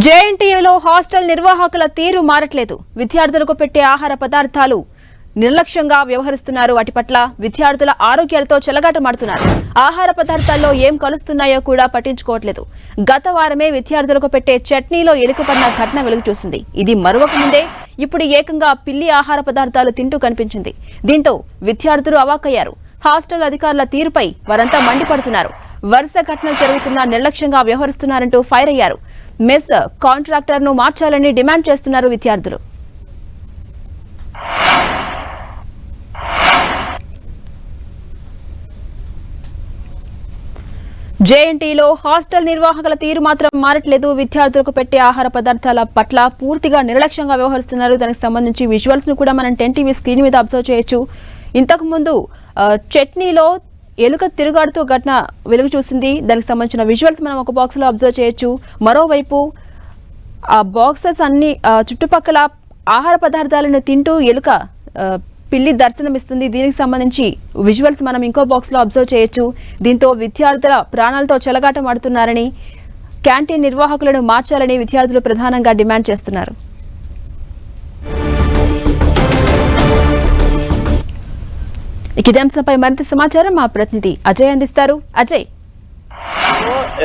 జేఎన్టీయూలో hostel నిర్వాహకుల తీరు మారట్లేదు. విద్యార్థులకు పెట్టే ఆహార పదార్థాలు నిర్లక్ష్యంగా వ్యవహరిస్తున్నారు. వాటి పట్ల విద్యార్థుల ఆరోగ్యాలతో చెలగాటమాడుతున్నారు. ఆహార పదార్థాల్లో ఏం కలుస్తున్నాయో కూడా పట్టించుకోవట్లేదు. గత వారమే విద్యార్థులకు పెట్టే చట్నీలో ఎలుకపడిన ఘటన వెలుగు చూసింది. ఇది మరొక ముందే ఇప్పుడు ఏకంగా పిల్లి ఆహార పదార్థాలు తింటూ కనిపించింది. దీంతో విద్యార్థులు అవాక్కయ్యారు. హాస్టల్ అధికారుల తీరుపై వారంతా మండిపడుతున్నారు. వరుస ఘటనలు జరుగుతున్నా నిర్లక్ష్యంగా వ్యవహరిస్తున్నారంటూ ఫైర్ అయ్యారు. మెస్ కాంట్రాక్టర్ ను మార్చాలని డిమాండ్ చేస్తున్నారు విద్యార్థులు. జేఎన్టీలో హాస్టల్ నిర్వాహకుల తీరు మాత్రం మారట్లేదు. విద్యార్థులకు పెట్టే ఆహార పదార్థాల పట్ల పూర్తిగా నిర్లక్ష్యంగా వ్యవహరిస్తున్నారు. దానికి సంబంధించి విజువల్స్ ను కూడా మనం 10 టీవీ స్క్రీన్ మీద అబ్జర్వ్ చేయొచ్చు. ఇంతకు ముందు చట్నీలో ఎలుక తిరుగాడుతూ ఘటన వెలుగు చూసింది. దానికి సంబంధించిన విజువల్స్ మనం ఒక బాక్స్ లో అబ్జర్వ్ చేయొచ్చు. మరోవైపు ఆ బాక్సెస్ అన్ని చుట్టుపక్కల ఆహార పదార్థాలను తింటూ ఎలుక పిల్లి దర్శనమిస్తుంది. దీనికి సంబంధించి విజువల్స్ మనం ఇంకో బాక్స్ లో అబ్జర్వ్ చేయొచ్చు. దీంతో విద్యార్థుల ప్రాణాలతో చెలగాటమాడుతున్నారని, క్యాంటీన్ నిర్వాహకులను మార్చాలని విద్యార్థులు ప్రధానంగా డిమాండ్ చేస్తున్నారు. ఇదే అంశంపై మరింత సమాచారం మా ప్రతినిధి అజయ్ అందిస్తారు. అజయ్,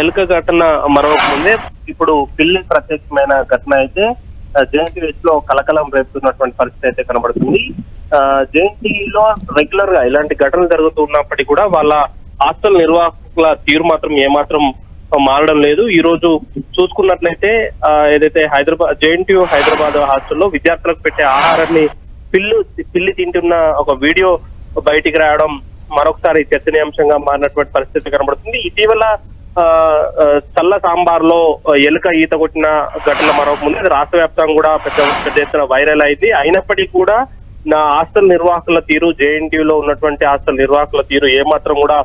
ఎలుక ఘటన మరొక ముందే ఇప్పుడు పిల్లి ప్రత్యేకమైన ఘటన అయితే జేఎన్టీయూహెచ్ లో కలకలం రేపుతున్నటువంటి పరిస్థితి అయితే కనబడుతుంది. జేఎన్టీయూలో రెగ్యులర్ గా ఇలాంటి ఘటనలు జరుగుతున్నప్పటికీ కూడా వాళ్ళ హాస్టల్ నిర్వాహకుల తీరు మాత్రం ఏమాత్రం మారడం లేదు. ఈ రోజు చూసుకున్నట్లయితే ఏదైతే జేఎన్టీయూ హైదరాబాద్ హాస్టల్లో విద్యార్థులకు పెట్టే ఆహారాన్ని పిల్లి తింటున్న ఒక వీడియో బయటికి రావడం మరొకసారి చర్చనీయాంశంగా మారినటువంటి పరిస్థితి కనబడుతుంది. ఇటీవల చల్ల సాంబార్ లో ఎలుక ఈత కొట్టిన ఘటన మరొక ముందు అది రాష్ట్ర వ్యాప్తంగా కూడా పెద్ద ఎత్తున వైరల్ అయింది. అయినప్పటికీ కూడా నా హాస్టల్ నిర్వాహకుల తీరు, జేఎన్టీయూలో ఉన్నటువంటి హాస్టల్ నిర్వాహకుల తీరు ఏమాత్రం కూడా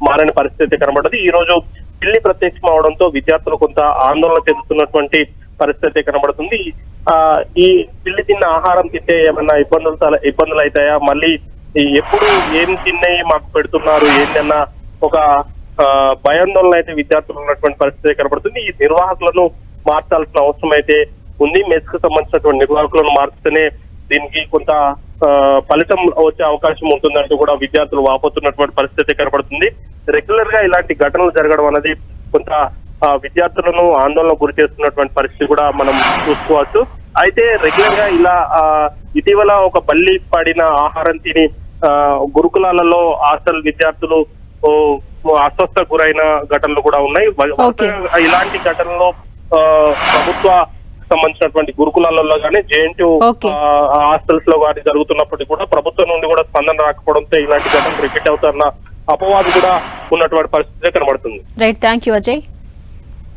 మారని పరిస్థితి కనబడుతుంది. ఈ రోజు పిల్లి ప్రత్యక్షం అవడంతో విద్యార్థులు కొంత ఆందోళన చెందుతున్నటువంటి పరిస్థితి కనబడుతుంది. ఈ పిల్లి తిన్న ఆహారం తింటే ఏమన్నా ఇబ్బందులు అవుతాయా, మళ్ళీ ఎప్పుడు ఏం తిన్నాయి మాకు పెడుతున్నారు ఏంటన్నా ఒక భయాందోళన అయితే విద్యార్థులు ఉన్నటువంటి పరిస్థితి కనబడుతుంది. ఈ నిర్వాహకులను మార్చాల్సిన అవసరం అయితే ఉంది. మెస్ కు సంబంధించినటువంటి నిర్వాహకులను మార్చితేనే దీనికి కొంత ఫలితం వచ్చే అవకాశం ఉంటుందంటూ కూడా విద్యార్థులు వాపోతున్నటువంటి పరిస్థితి కనబడుతుంది. రెగ్యులర్ గా ఇలాంటి ఘటనలు జరగడం అనేది కొంత విద్యార్థులను ఆందోళన గురి చేస్తున్నటువంటి పరిస్థితి కూడా మనం చూసుకోవచ్చు. అయితే రెగ్యులర్ గా ఇలా ఇటీవల ఒక బల్లి పడిన ఆహారం తిని గురుకులాలలో హాస్టల్ విద్యార్థులు అస్వస్థ గురైన ఘటనలు కూడా ఉన్నాయి. ఇలాంటి ఘటనలో ప్రభుత్వ సంబంధించినటువంటి గురుకులాలలో కానీ జేఎన్టీయూ హాస్టల్స్ లో కానీ జరుగుతున్నప్పటికీ కూడా ప్రభుత్వం నుండి కూడా స్పందన రాకపోవడంతో ఇలాంటి ఘటనలు రిపీట్ అవుతున్న అపవాదు కూడా ఉన్నటువంటి పరిస్థితి కనబడుతుంది. Right, thank you Ajay.